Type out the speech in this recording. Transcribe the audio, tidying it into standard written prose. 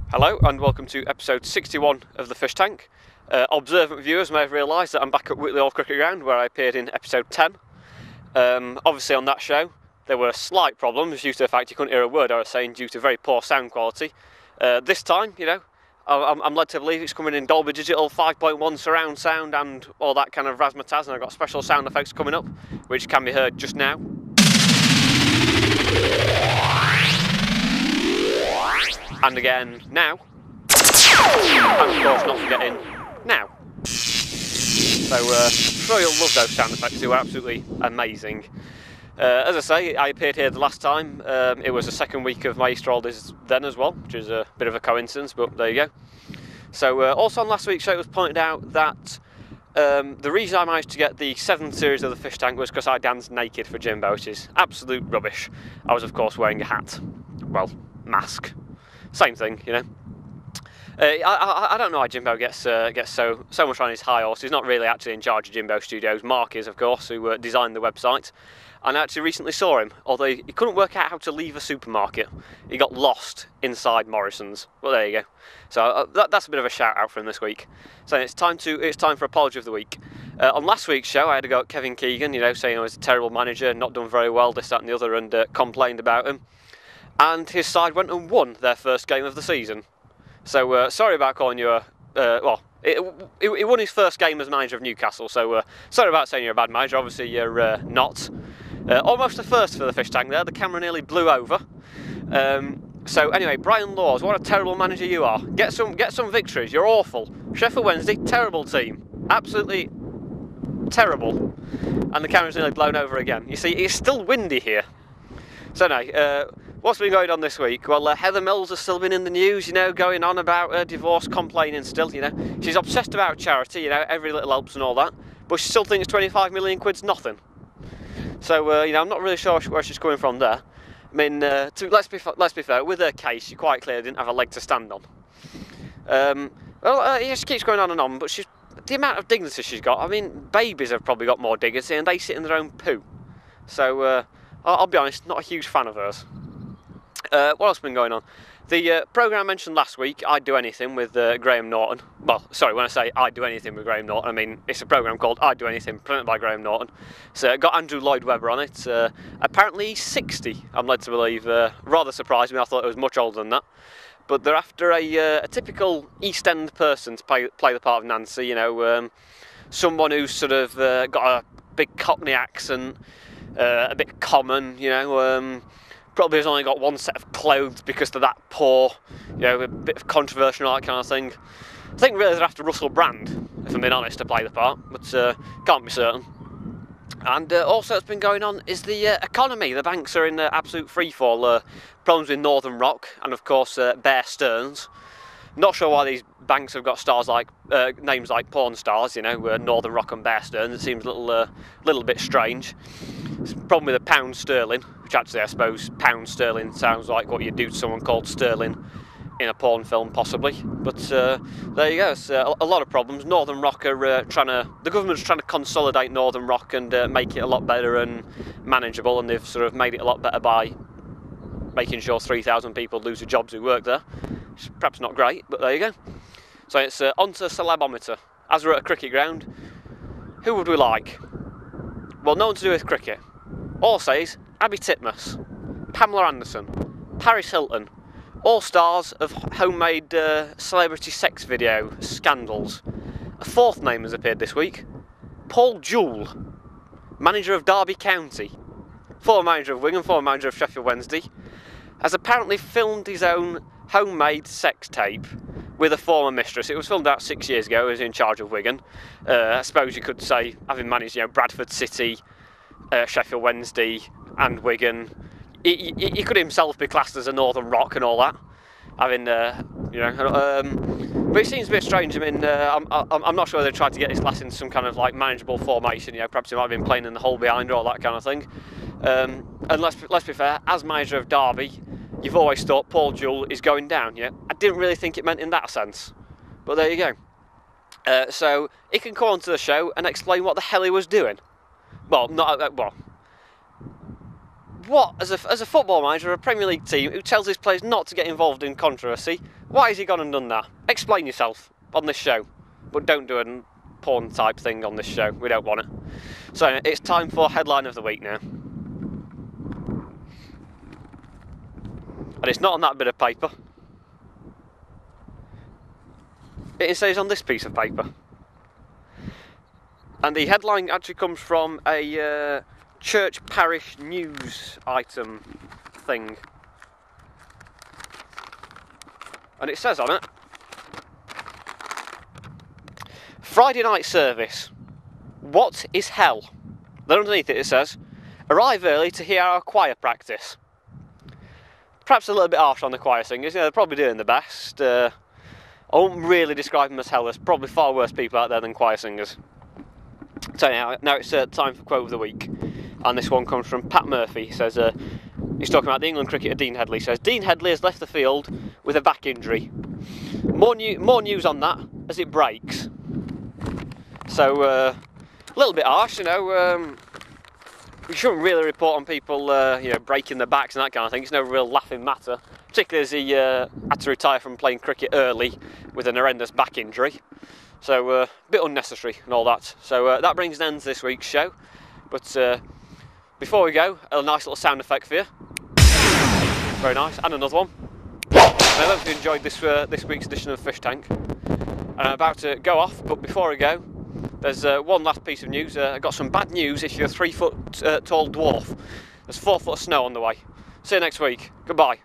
Hello and welcome to episode 61 of the Fish Tank. Observant viewers may have realised that I'm back at Whitley Old Cricket Ground where I appeared in episode 10. Obviously on that show there were slight problems due to the fact you couldn't hear a word I was saying due to very poor sound quality. This time, you know, I'm led to believe it's coming in Dolby Digital 5.1 surround sound and all that kind of razzmatazz, and I've got special sound effects coming up which can be heard just now. And again now, and of course not forgetting now. So I'm sure you'll love those sound effects, they were absolutely amazing. As I say, I appeared here the last time, it was the second week of my Easter holidays then as well, which is a bit of a coincidence, but there you go. So also on last week's show it was pointed out that the reason I managed to get the 7th series of the Fish Tank was because I danced naked for Jimbo, which is absolute rubbish. I was of course wearing a hat, well, mask. Same thing, you know. I don't know why Jimbo gets so much on his high horse. He's not really actually in charge of Jimbo Studios. Mark is, of course, who designed the website. And I actually recently saw him, although he couldn't work out how to leave a supermarket. He got lost inside Morrison's. Well, there you go. So that's a bit of a shout out for him this week. So it's time for Apology of the Week. On last week's show, I had to go at Kevin Keegan, you know, saying I was a terrible manager, not done very well, this, that, and the other, and complained about him. And his side went and won their first game of the season. So sorry about calling you he won his first game as manager of Newcastle, so sorry about saying you're a bad manager. Obviously you're not. Almost a first for the Fish Tank there, the camera nearly blew over. So anyway, Brian Laws, what a terrible manager you are. Get some victories, you're awful. Sheffield Wednesday, terrible team. Absolutely terrible. And the camera's nearly blown over again. You see, it's still windy here. So anyway, what's been going on this week? Well, Heather Mills has still been in the news, you know, going on about her divorce, complaining still, you know. She's obsessed about charity, you know, every little helps and all that, but she still thinks 25 million quid's nothing. So, you know, I'm not really sure where she's coming from there. I mean, let's be fair, with her case, she quite clearly didn't have a leg to stand on. Yeah, she keeps going on and on, but the amount of dignity she's got, I mean, babies have probably got more dignity and they sit in their own poo. So, I'll be honest, not a huge fan of hers. What else has been going on? The programme I mentioned last week, I'd Do Anything with Graham Norton. Well, sorry, when I say I'd Do Anything with Graham Norton, I mean it's a programme called I'd Do Anything, presented by Graham Norton. So it got Andrew Lloyd Webber on it. Apparently he's 60, I'm led to believe. Rather surprised me, I thought it was much older than that. But they're after a typical East End person to play the part of Nancy, you know, someone who's sort of got a big Cockney accent, a bit common, you know, probably has only got one set of clothes because they're that poor, you know, a bit of controversial, that kind of thing. I think really they're after Russell Brand, if I'm being honest, to play the part, but can't be certain. And also what's been going on is the economy. The banks are in absolute freefall. Problems with Northern Rock and of course Bear Stearns. Not sure why these banks have got stars like names like porn stars, you know, Northern Rock and Bear Stearns. It seems a little bit strange. It's a problem with the pound sterling, which actually I suppose pound sterling sounds like what you'd do to someone called Sterling in a porn film, possibly. But there you go. It's a lot of problems. Northern Rock are the government's trying to consolidate Northern Rock and make it a lot better and manageable, and they've sort of made it a lot better by making sure 3,000 people lose their jobs who work there. It's perhaps not great, but there you go. So it's on to Celebometer. As we're at a cricket ground, who would we like? Well, no one to do with cricket. All I'll say is Abby Titmus, Pamela Anderson, Paris Hilton, all stars of homemade celebrity sex video scandals. A fourth name has appeared this week, Paul Jewell, manager of Derby County, former manager of Wigan, former manager of Sheffield Wednesday, has apparently filmed his own homemade sex tape with a former mistress. It was filmed about 6 years ago. He was in charge of Wigan. I suppose you could say, having managed, you know, Bradford City, Sheffield Wednesday, and Wigan, he could himself be classed as a Northern Rock and all that. Having, you know, But it seems a bit strange. I mean, I'm not sure they tried to get this last into some kind of like manageable formation. You know, perhaps he might have been playing in the hole behind or all that kind of thing. And let's be fair, as manager of Derby, you've always thought Paul Jewell is going down. Yeah, I didn't really think it meant in that sense, but there you go. So he can come onto the show and explain what the hell he was doing. Well, not well. What, as a football manager of a Premier League team who tells his players not to get involved in controversy, why has he gone and done that? Explain yourself on this show, but don't do a porn type thing on this show. We don't want it. So it's time for headline of the week now, and it's not on that bit of paper. It says on this piece of paper, and the headline actually comes from a church parish news item thing, and it says on it, Friday night service, what is hell? Then underneath it says, arrive early to hear our choir practice. Perhaps a little bit harsh on the choir singers, you know, they're probably doing the best. I won't really describe them as hell. There's probably far worse people out there than choir singers. So now it's time for quote of the week, and this one comes from Pat Murphy. He says, he's talking about the England cricketer Dean Headley. He says, Dean Headley has left the field with a back injury. More news on that as it breaks. So a little bit harsh, you know. We shouldn't really report on people, you know, breaking their backs and that kind of thing. It's no real laughing matter, particularly as he had to retire from playing cricket early with an horrendous back injury. So a bit unnecessary and all that. So that brings an end to this week's show. But before we go, a nice little sound effect for you. Very nice, and another one. I hope you enjoyed this week's edition of Fish Tank. And I'm about to go off, but before I go, there's one last piece of news. I've got some bad news if you're a 3 foot tall dwarf. There's 4 foot of snow on the way. See you next week. Goodbye.